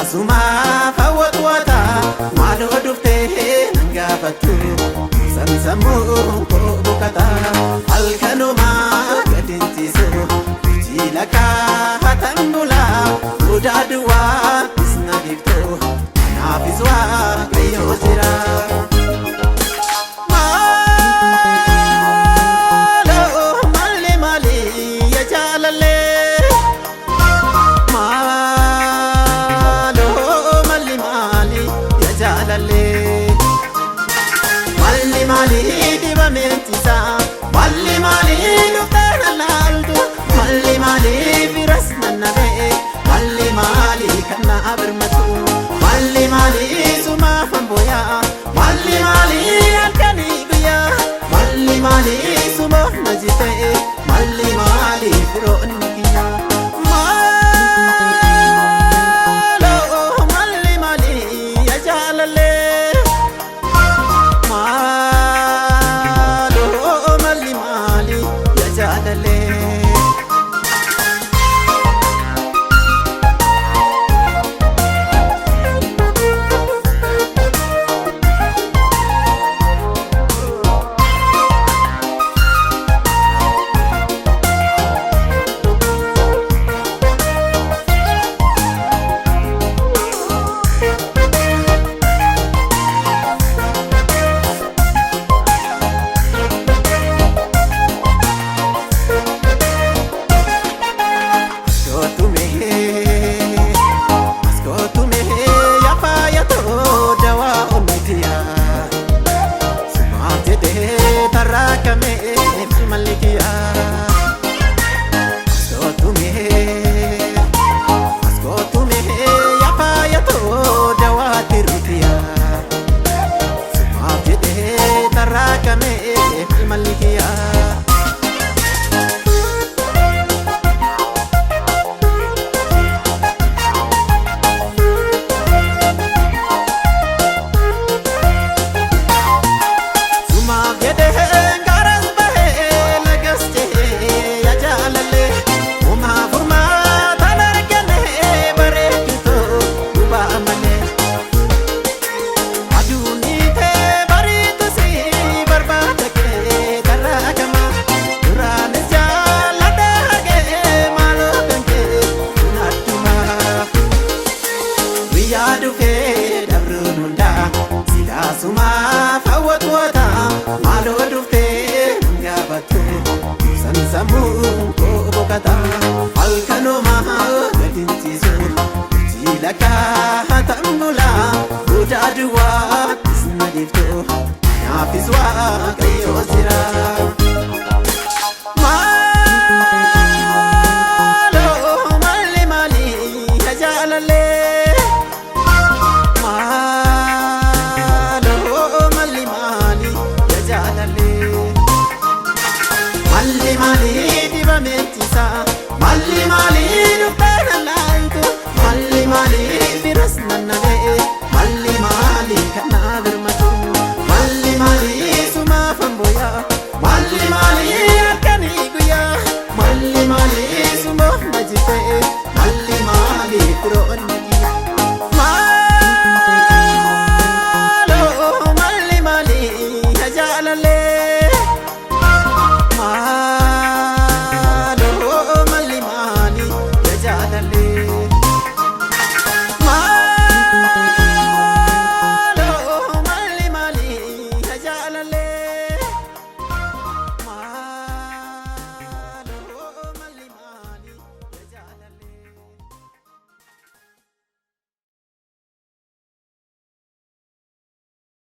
Silaasuma fawwata maaloo dhuftee nangaafatu samsamuu koo bukata halkanuma gadinchiisu jilakaa hatambula mudaa duwwaa isna dhiiftuu naafis waaqayyoo jira. Mali diba mentisa, mali lutana laldu, mali viras nanabe, mali kana abermatu, mali suma famboya, mali alkani guya, mali suma najite, mali furo nikiya. Mali ya jalale. Silaasuma fawwata maaloo dhuftee nangaafatu samsamuu koo bukata halkanuma gadinchiisu jilakaa hatambula mudaa duwwaa isna dhiiftuu naafis waaqayyoo jira. Mali ya jalale. Mali diba mentisa, mali lutana laldu, mali viras nanabe, mali kana agarma.